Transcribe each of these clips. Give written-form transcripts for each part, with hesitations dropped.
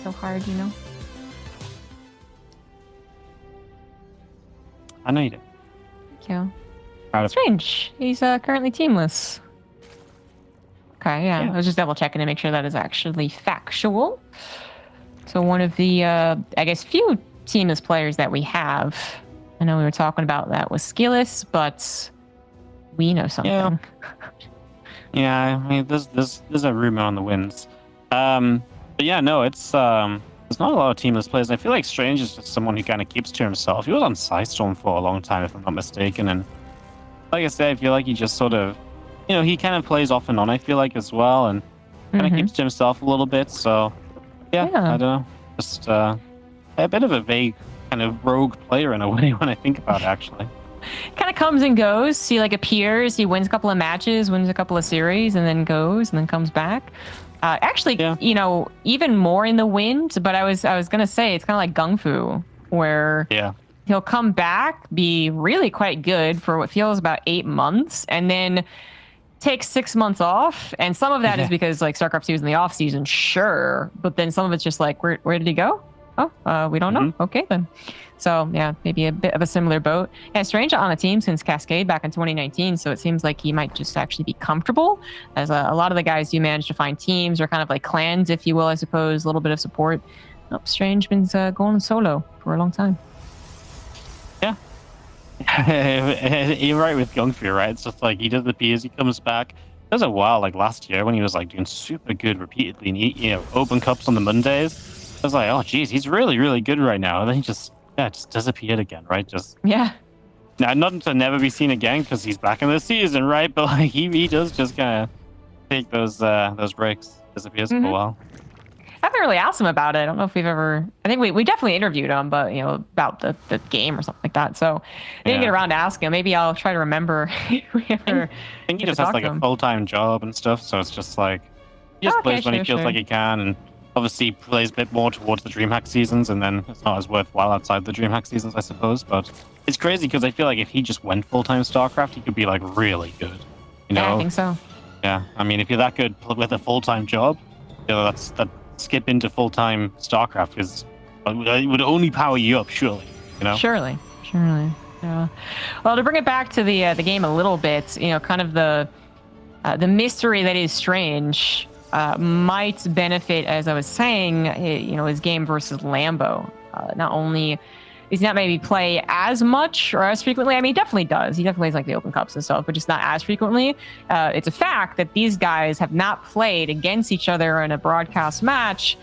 so hard, you know? I know you did. Thank you. Proud of Strange. He's currently teamless. Okay, yeah. Yeah. I was just double checking to make sure that is actually factual. So one of the, I guess, few teamless players that we have. I know we were talking about that was Skilless, but we know something. Yeah. Yeah, I mean, there's a rumor on the winds. But yeah, no, it's there's not a lot of teamless players. I feel like Strange is just someone who kind of keeps to himself. He was on Psystorm for a long time, if I'm not mistaken, and like I said, I feel like he just sort of, you know, he kind of plays off and on. I feel like as well, and kind of keeps to himself a little bit. So yeah. I don't know, just a bit of a vague kind of rogue player in a way when I think about it, actually. Kind of comes and goes. He like appears, he wins a couple of matches, wins a couple of series, and then goes and then comes back. Actually, you know, even more in the wind. But I was gonna say it's kind of like Gung Fu, where he'll come back, be really quite good for what feels about 8 months, and then take 6 months off. And some of that is because like StarCraft 2 is in the off season, sure, but then some of it's just like, where did he go? Oh, we don't know. Okay, then. So yeah, maybe a bit of a similar boat. Yeah, Strange on a team since Cascade back in 2019, so it seems like he might just actually be comfortable, as a lot of the guys do manage to find teams or kind of like clans, if you will, I suppose, a little bit of support. Nope, Strange been going solo for a long time. Yeah. You're right with Gung Fu, right? It's just like he disappears, he comes back. There was a while, like last year, when he was like doing super good repeatedly, and he, you know, open cups on the Mondays. I was like, oh geez, he's really, really good right now. And then he just disappeared again, right? Just now, not to never be seen again because he's back in the season, right? But like he does just kind of take those breaks, disappears for a while. I haven't really asked him about it. I don't know if we've ever. I think we definitely interviewed him, but you know, about the game or something like that. So I didn't get around to asking him. Maybe I'll try to remember if we ever. I think he just has like a full-time job and stuff, so it's just like he just plays when he feels like he can, and obviously plays a bit more towards the DreamHack seasons, and then it's not as worthwhile outside the DreamHack seasons, I suppose. But it's crazy because I feel like if he just went full-time StarCraft, he could be like really good. You know? Yeah, I think so. Yeah, I mean, if you're that good with a full-time job, you know, that skip into full-time StarCraft is it would only power you up, surely. You know? Surely. Yeah. Well, to bring it back to the game a little bit, you know, kind of the mystery that is Strange. Might benefit, as I was saying, you know, his game versus Lambo. Not only does he not maybe play as much or as frequently, I mean, he definitely does. He definitely plays like the Open Cups and stuff, but just not as frequently. It's a fact that these guys have not played against each other in a broadcast match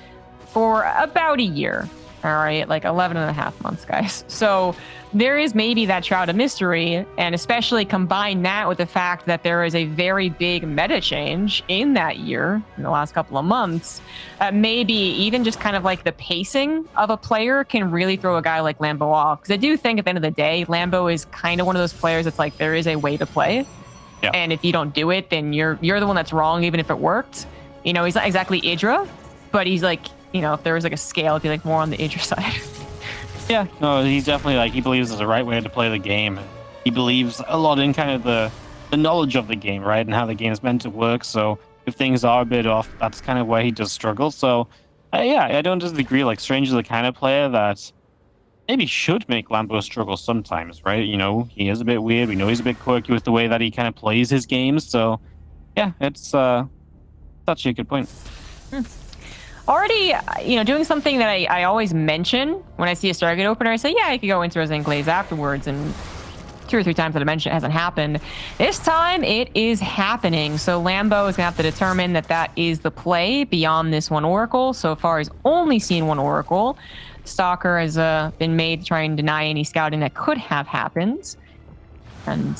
for about a year. All right, like 11 and a half months, guys. So there is maybe that shroud of mystery, and especially combine that with the fact that there is a very big meta change in that year, in the last couple of months. Maybe even just kind of like the pacing of a player can really throw a guy like Lambo off. Because I do think at the end of the day, Lambo is kind of one of those players that's like, there is a way to play. Yeah. And if you don't do it, then you're the one that's wrong, even if it worked. You know, he's not exactly Idra, but he's like, you know, if there was like a scale, it'd be like more on the Idra side. Yeah, no, he's definitely like, he believes there's a right way to play the game. He believes a lot in kind of the knowledge of the game, right? And how the game is meant to work. So if things are a bit off, that's kind of where he does struggle. So yeah, I don't disagree. Like Strange is the kind of player that maybe should make Lambo struggle sometimes, right? You know, he is a bit weird. We know he's a bit quirky with the way that he kind of plays his games. So yeah, it's actually a good point. Already, you know, doing something that I always mention when I see a Stargate opener, I say, yeah, I could go into Resident Glaze afterwards, and 2 or 3 times that I mentioned it hasn't happened. This time, it is happening. So Lambo is going to have to determine that is the play beyond this one Oracle. So far, he's only seen one Oracle. Stalker has been made to try and deny any scouting that could have happened. And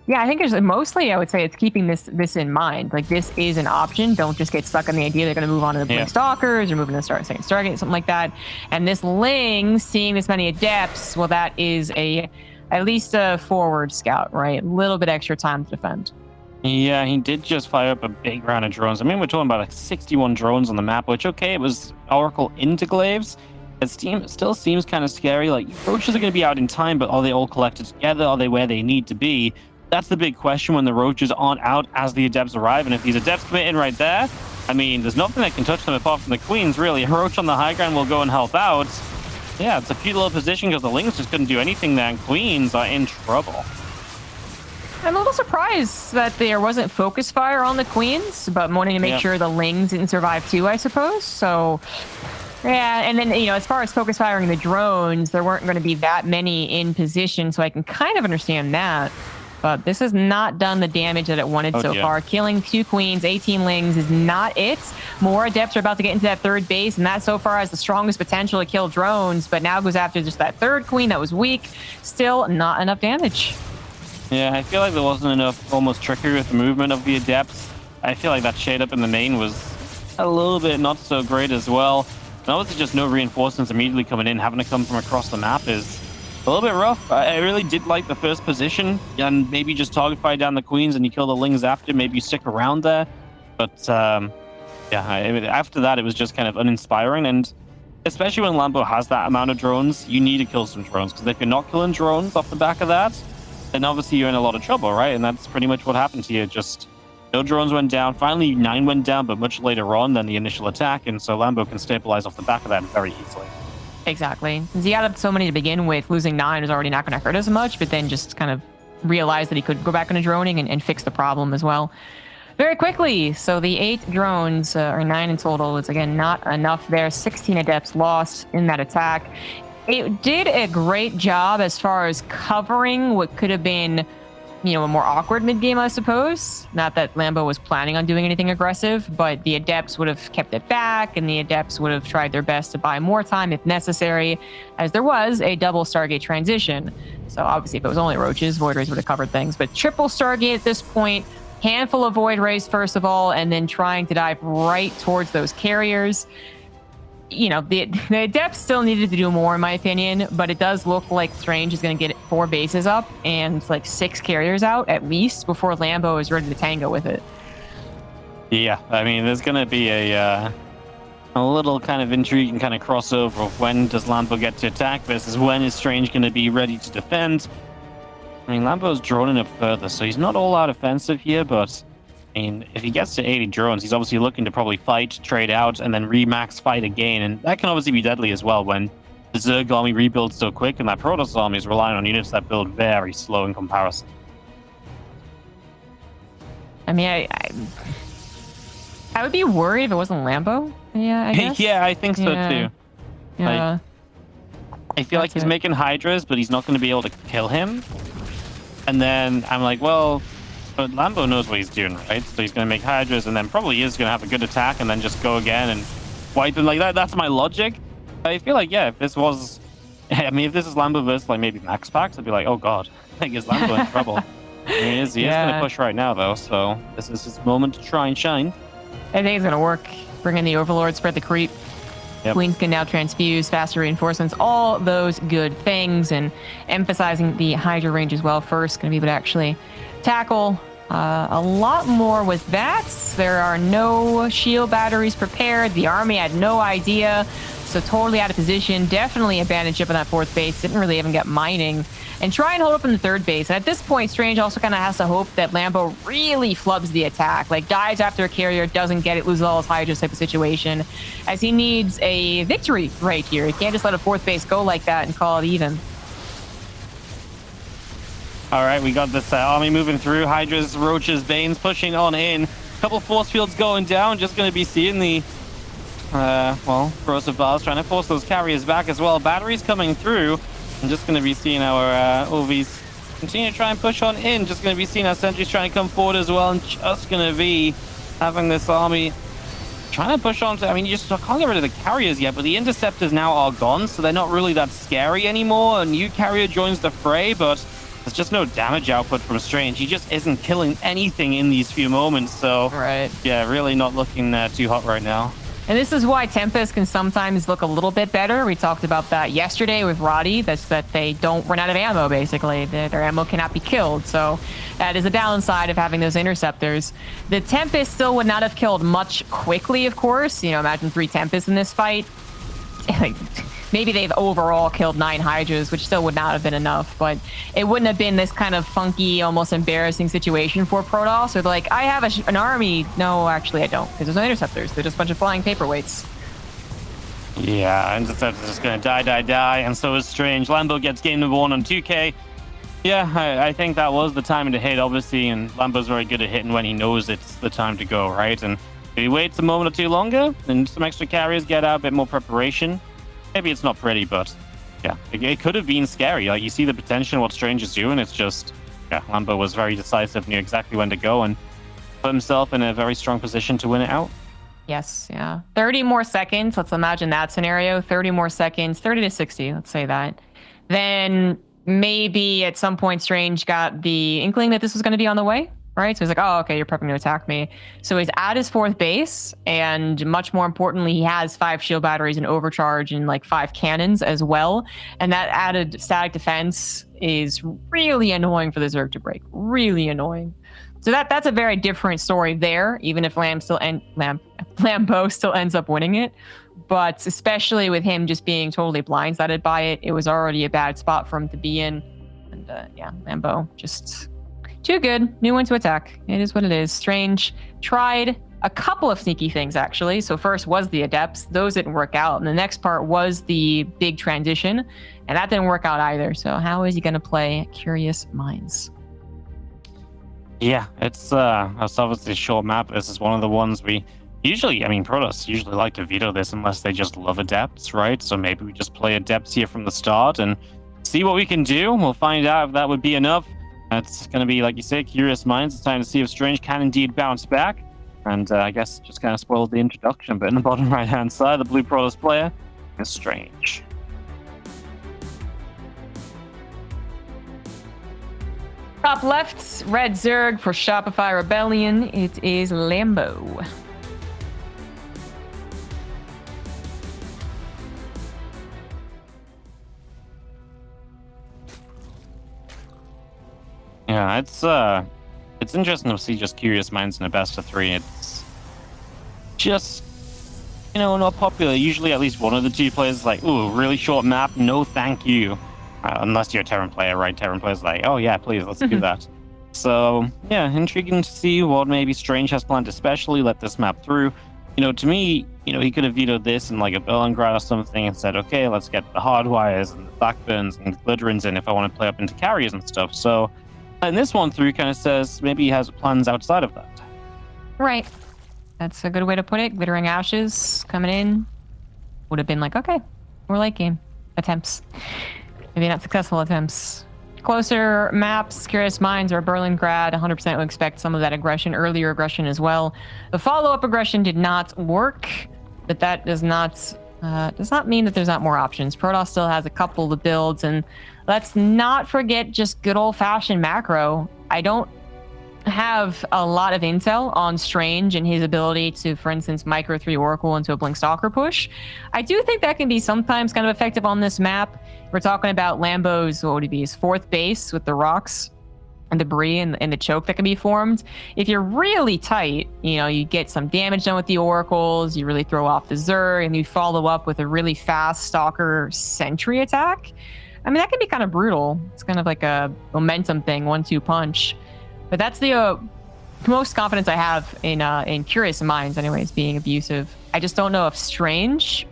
yeah, I think there's mostly, I would say, it's keeping this in mind. Like, this is an option. Don't just get stuck on the idea they're going to move on to the Blink Stalkers or moving to Stargate, something like that. And this Ling, seeing this many adepts, well, that is at least a forward scout, right? A little bit extra time to defend. Yeah, he did just fire up a big round of drones. I mean, we're talking about like 61 drones on the map, which, okay, it was Oracle into Glaves. It still seems kind of scary. Like, roaches are going to be out in time, but are they all collected together? Are they where they need to be? That's the big question when the roaches aren't out as the adepts arrive. And if these adepts commit in right there, I mean, there's nothing that can touch them apart from the queens, really. Roach on the high ground will go and help out. Yeah, it's a cute little position because the Lings just couldn't do anything there, and queens are in trouble. I'm a little surprised that there wasn't focus fire on the queens, but wanting to make sure the Lings didn't survive too, I suppose. So, yeah, and then, you know, as far as focus firing the drones, there weren't going to be that many in position, so I can kind of understand that. But this has not done the damage that it wanted so far. Killing 2 queens, 18 Lings is not it. More adepts are about to get into that third base, and that so far has the strongest potential to kill drones, but now goes after just that third queen that was weak. Still not enough damage. Yeah, I feel like there wasn't enough almost trickery with the movement of the adepts. I feel like that shade up in the main was a little bit not so great as well. And obviously just no reinforcements immediately coming in, having to come from across the map is a little bit rough. I really did like the first position, and maybe just target fire down the queens and you kill the Lings after. Maybe you stick around there. But yeah, after that, it was just kind of uninspiring. And especially when Lambo has that amount of drones, you need to kill some drones. Because if you're not killing drones off the back of that, then obviously you're in a lot of trouble, right? And that's pretty much what happened here. Just no drones went down. Finally, 9 went down, but much later on than the initial attack. And so Lambo can stabilize off the back of that very easily. Exactly. Since he had so many to begin with, losing 9 was already not going to hurt as much, but then just kind of realized that he could go back into droning and fix the problem as well. Very quickly, so the 8 drones, or 9 in total, is again not enough there. 16 adepts lost in that attack. It did a great job as far as covering what could have been, you know, a more awkward mid-game, I suppose. Not that Lambo was planning on doing anything aggressive, but the adepts would have kept it back, and the adepts would have tried their best to buy more time if necessary, as there was a double Stargate transition. So obviously, if it was only roaches, Void Rays would have covered things. But triple Stargate at this point, handful of Void Rays first of all, and then trying to dive right towards those carriers. You know, the adepts still needed to do more, in my opinion, but it does look like Strange is going to get 4 bases up and like 6 carriers out at least before Lambo is ready to tango with it. Yeah, I mean, there's going to be a little kind of intriguing kind of crossover of when does Lambo get to attack versus when is Strange going to be ready to defend. I mean, Lambo's droning up further, so he's not all out offensive here, but I mean, if he gets to 80 drones, he's obviously looking to probably fight, trade out, and then remax fight again. And that can obviously be deadly as well when the Zerg army rebuilds so quick and that Protoss army is relying on units that build very slow in comparison. I mean, I would be worried if it wasn't Lambo. Yeah, I guess. Yeah, I think so too. Yeah. Like, I feel like he's making Hydras, but he's not going to be able to kill him. And then I'm like, well, but Lambo knows what he's doing, right? So he's going to make Hydras and then probably is going to have a good attack and then just go again and wipe him like that. That's my logic. I feel like, yeah, if this was... I mean, if this is Lambo versus like maybe Max Packs, I'd be like, oh god, I think is Lambo in trouble. I mean, he is going to push right now, though, so this is his moment to try and shine. I think it's going to work. Bring in the Overlord, spread the creep. Yep. Queens can now transfuse, faster reinforcements, all those good things, and emphasizing the Hydra range as well first. Going to be able to actually tackle a lot more with that. There are no shield batteries prepared. The army had no idea, so totally out of position. Definitely abandoned ship on that 4th base. Didn't really even get mining. And try and hold up in the 3rd base. And at this point, Strange also kind of has to hope that Lambo really flubs the attack. Like, dives after a carrier, doesn't get it, loses all his Hydras type of situation. As he needs a victory right here. He can't just let a 4th base go like that and call it even. All right, we got this army moving through. Hydras, Roaches, Banes pushing on in. Couple force fields going down. Just going to be seeing the, corrosive bars trying to force those carriers back as well. Batteries coming through. I'm just going to be seeing our OVs continue to try and push on in. Just going to be seeing our sentries trying to come forward as well. And just going to be having this army trying to push on to, I mean, you just can't get rid of the carriers yet, but the interceptors now are gone, so they're not really that scary anymore. A new carrier joins the fray, but there's just no damage output from Strange. He just isn't killing anything in these few moments, so yeah, really not looking too hot right now. And this is why Tempest can sometimes look a little bit better. We talked about that yesterday with Roddy. That's that they don't run out of ammo, basically. Their ammo cannot be killed. So that is a downside of having those interceptors. The Tempest still would not have killed much quickly, of course. You know, imagine 3 Tempests in this fight. Like, Maybe they've overall killed 9 Hydras, which still would not have been enough, but it wouldn't have been this kind of funky, almost embarrassing situation for Protoss. Or like, I have an army. No, actually, I don't, because there's no interceptors. They're just a bunch of flying paperweights. Yeah, Interceptor's just gonna die, and so is Strange. Lambo gets game number 1 on 2K. Yeah, I think that was the time to hit, obviously, and Lambo's very good at hitting when he knows it's the time to go, right? And if he waits a moment or two longer, then some extra carriers get out, a bit more preparation. Maybe it's not pretty, but yeah, it could have been scary. Like, you see the potential in what Strange is doing. It's just, yeah, Lambo was very decisive, knew exactly when to go, and put himself in a very strong position to win it out. Yes, yeah. 30 more seconds. Let's imagine that scenario. 30 more seconds, 30 to 60, let's say that. Then maybe at some point Strange got the inkling that this was going to be on the way, right? So he's like, oh, okay, you're prepping to attack me. So he's at his 4th base, and much more importantly, he has 5 shield batteries and overcharge and like 5 cannons as well. And that added static defense is really annoying for the Zerg to break. Really annoying. So that's a very different story there, even if Lambo still ends up winning it. But especially with him just being totally blindsided by it, it was already a bad spot for him to be in. And yeah, Lambo just too good. Knew when to attack. It is what it is. Strange tried a couple of sneaky things, actually. So first was the Adepts. Those didn't work out. And the next part was the big transition. And that didn't work out either. So how is he going to play Curious Minds? Yeah, it's obviously a short map. This is one of the ones we usually, I mean, Protoss usually like to veto this unless they just love Adepts, right? So maybe we just play Adepts here from the start and see what we can do. We'll find out if that would be enough. It's going to be, like you say, Curious Minds. It's time to see if Strange can indeed bounce back. And I guess just kind of spoiled the introduction, but in the bottom right-hand side, the blue Protoss player is Strange. Top left, Red Zerg for Shopify Rebellion. It is Lambo. Yeah, it's interesting to see just Curious Minds in a best of 3. It's just, you know, not popular. Usually at least one of the 2 players is like, ooh, really short map, no thank you. Unless you're a Terran player, right? Terran player's like, oh yeah, please, let's do that. So, yeah, intriguing to see what maybe Strange has planned, especially let this map through. You know, to me, you know, he could have vetoed this in like a Berlingrad or something and said, okay, let's get the Hardwires and the Blackburns and the Glitterins in if I want to play up into carriers and stuff. So, and this one through kind of says maybe he has plans outside of that. Right. That's a good way to put it. Glittering Ashes coming in. Would have been like, okay, more late game attempts. Maybe not successful attempts. Closer maps, Curious Minds or Berlingrad, 100% would expect some of that aggression, earlier aggression as well. The follow-up aggression did not work, but that does not mean that there's not more options. Protoss still has a couple of the builds, and let's not forget just good old-fashioned macro. I don't have a lot of intel on Strange and his ability to, for instance, micro 3 Oracle into a Blink Stalker push. I do think that can be sometimes kind of effective on this map. We're talking about Lambo's, what would it be, his 4th base with the rocks and debris and the choke that can be formed. If you're really tight, you know, you get some damage done with the Oracles, you really throw off the Zerg, and you follow up with a really fast Stalker Sentry attack. I mean, that can be kind of brutal. It's kind of like a momentum thing, 1-2 punch. But that's the most confidence I have in Curious Minds, anyways, being abusive. I just don't know if Strange,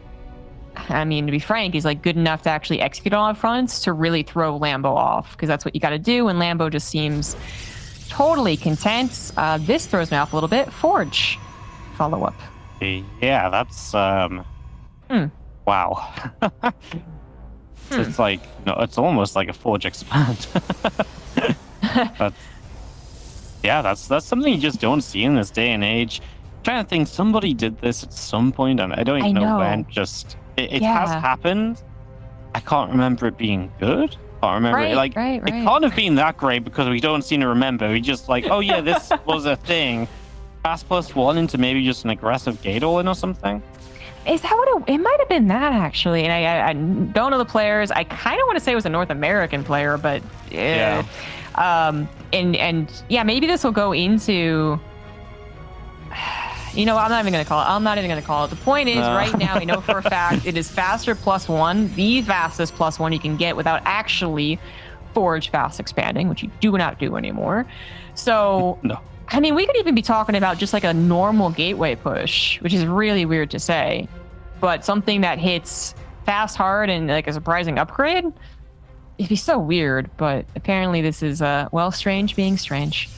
I mean, to be frank, is like good enough to actually execute on fronts to really throw Lambo off, because that's what you got to do, and Lambo just seems totally content. This throws me off a little bit. Forge follow up. Yeah, that's wow. It's like, no, it's almost like a Forge expand. Yeah, that's something you just don't see in this day and age. I'm trying to think, somebody did this at some point, and I don't even know when. Just it has happened. I can't remember it being good. I can't remember it. Like, it can't have been that great because we don't seem to remember. We just like, oh yeah, this was a thing. Pass +1 into maybe just an aggressive gate all-in or something. Is that what it might have been that, actually? And I don't know the players. I kind of want to say it was a North American player, but yeah. And yeah, maybe this will go into, You know, I'm not even going to call it. I'm not even going to call it. The point is, right now, I know for a fact it is faster +1, the fastest +1 you can get without actually forge fast expanding, which you do not do anymore. So, No. I mean, we could even be talking about just like a normal gateway push, which is really weird to say, but something that hits fast, hard, and like a surprising upgrade. It'd be so weird, but apparently this is, well, strange being strange.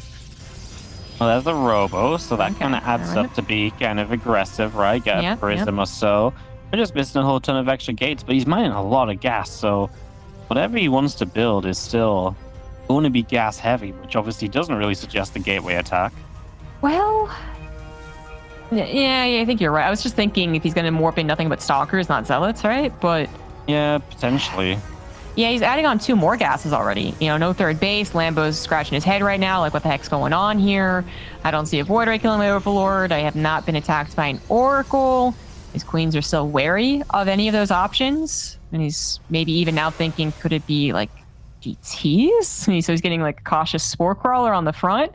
Well, there's the Robo, so that Okay, kind of adds alright. up to be kind of aggressive, right? Get Yep, a Prism or so. We're just missing a whole ton of extra gates, but he's mining a lot of gas, so whatever he wants to build is still going to be gas heavy, which obviously doesn't really suggest the gateway attack. Well, yeah, I think you're right. I was just thinking if he's going to morph in nothing but stalkers, not zealots, right? But Yeah, potentially. yeah, he's adding on 2 more gases already. You know, no third base. Lambo's scratching his head right now. Like, what the heck's going on here? I don't see a Void Ray killing my Overlord. I have not been attacked by an Oracle. His queens are still wary of any of those options. And he's maybe even now thinking, could it be like GTs? So he's getting like a cautious Spore Crawler on the front.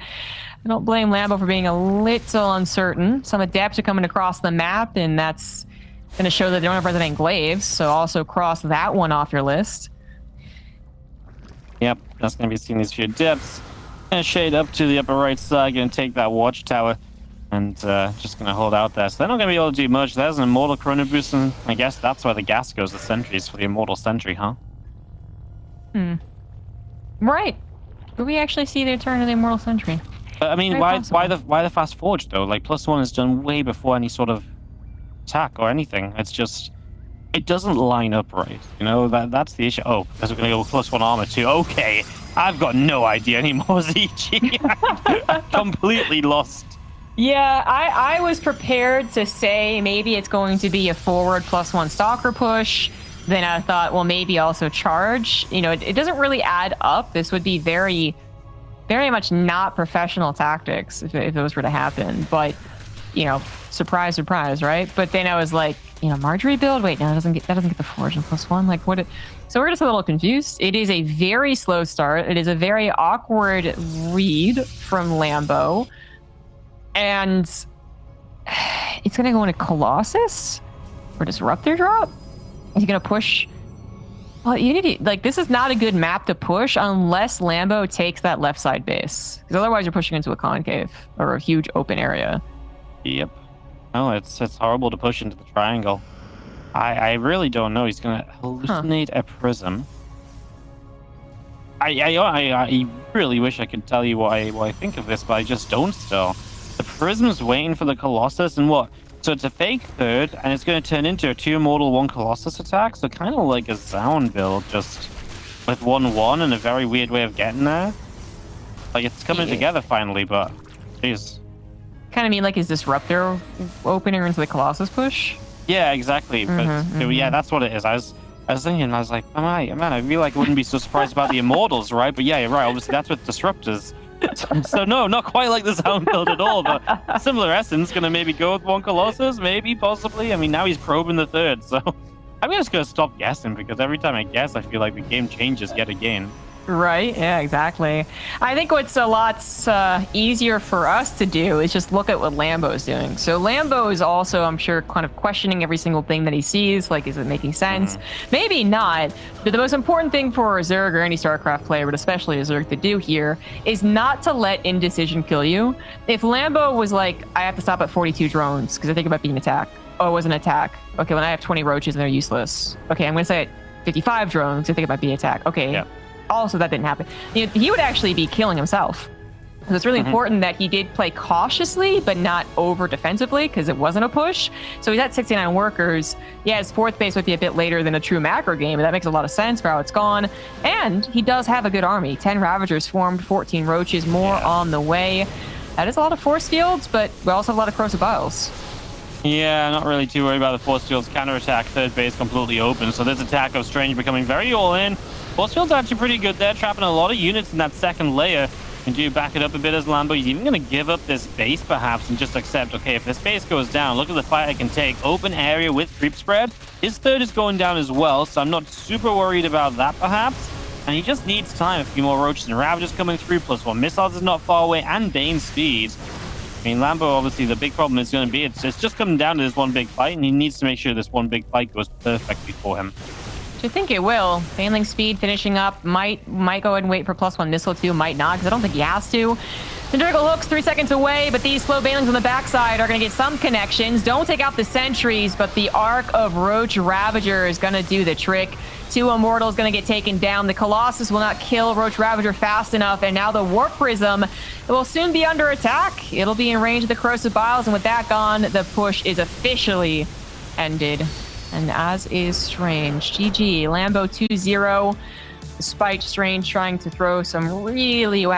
I don't blame Lambo for being a little uncertain. Some adepts are coming across the map, and that's going to show that they don't have Resident Glaives. So also cross that one off your list. Yep, that's going to be seeing these few dips. And shade up to the upper right side, going to take that watchtower. And just going to hold out there. So they're not going to be able to do much. There's an Immortal Chrono Boost, and I guess that's where the gas goes, the sentries for the Immortal Sentry, huh? Right. Do we actually see the return of the Immortal Sentry? But I mean, Very why possible. the fast forge though? Like +1 is done way before any sort of attack or anything. It's just it doesn't line up right. You know, that's the issue. Oh, because we're gonna go +1 armor too. Okay. I've got no idea anymore, ZG. I'm completely lost. Yeah, I was prepared to say maybe it's going to be a forward +1 stalker push. Then I thought, well, maybe also charge. You know, it doesn't really add up. This would be very, very much not professional tactics if those were to happen. But, you know, surprise, surprise, right? But then I was like, you know, Marjorie build? Wait, no, that doesn't get the forge in +1. Like, what? So we're just a little confused. It is a very slow start. It is a very awkward read from Lambo. And it's going to go into Colossus or Disruptor drop? Is he going to push? Well, you need to, like, this is not a good map to push unless Lambo takes that left side base. Because otherwise you're pushing into a concave or a huge open area. Yep. No, it's horrible to push into the triangle. I really don't know. He's gonna hallucinate a prism. I really wish I could tell you what I think of this, but I just don't still. The prism's waiting for the Colossus, and what? So it's a fake third, and it's going to turn into a 2 Immortal 1 Colossus attack, so kind of like a Zound build, just with 1/1 and a very weird way of getting there. Like, it's coming together finally, but jeez. Kind of mean like his Disruptor opener into the Colossus push? Yeah, exactly. But yeah, that's what it is. I was thinking, I was like, man, I feel like I wouldn't be so surprised about the Immortals, right? But yeah, you're right. Obviously, that's with Disruptors. So no, not quite like the Sound build at all, but similar essence. Gonna maybe go with 1 Colossus, maybe, possibly. I mean, now he's probing the third, so I'm just gonna stop guessing, because every time I guess, I feel like the game changes yet again. Right, yeah, exactly. I think what's a lot easier for us to do is just look at what Lambo's doing. So Lambo is also, I'm sure, kind of questioning every single thing that he sees. Like, is it making sense? Maybe not. But the most important thing for a Zerg or any StarCraft player, but especially a Zerg, to do here is not to let indecision kill you. If Lambo was like, I have to stop at 42 drones because I think about being attacked. Oh, it was an attack. Okay, when I have 20 roaches and they're useless. Okay, I'm going to say 55 drones to think about being attack. Okay. Yep. Also, that didn't happen. He would actually be killing himself. So it's really important that he did play cautiously, but not over defensively, because it wasn't a push. So he's at 69 workers. Yeah, his 4th base would be a bit later than a true macro game, but that makes a lot of sense for how it's gone. And he does have a good army. 10 Ravagers formed, 14 Roaches, more on the way. That is a lot of force fields, but we also have a lot of Corrosive Biles. Yeah, not really too worried about the Force Field's counterattack. Third base completely open, so this attack of Strange becoming very all-in. Force Field's actually pretty good there, trapping a lot of units in that second layer. And do back it up a bit as Lambo. He's even going to give up this base, perhaps, and just accept, okay, if this base goes down, look at the fight I can take. Open area with creep spread. His third is going down as well, so I'm not super worried about that, perhaps. And he just needs time. A few more Roaches and Ravagers coming through, plus 1 missiles is not far away, and Bane speed. I mean, Lambo, obviously, the big problem is going to be it's just coming down to this one big fight, and he needs to make sure this one big fight goes perfectly for him. I think it will. Failing speed, finishing up, might go ahead and wait for +1 missile too, might not, because I don't think he has to. Cylindrical hooks 3 seconds away, but these slow Banelings on the backside are going to get some connections. Don't take out the sentries, but the Arc of Roach Ravager is going to do the trick. 2 Immortals going to get taken down. The Colossus will not kill Roach Ravager fast enough, and now the Warp Prism will soon be under attack. It'll be in range of the Corrosive Biles, and with that gone, the push is officially ended. And as is Strange. GG. Lambo 2-0. Despite Strange trying to throw some really wacky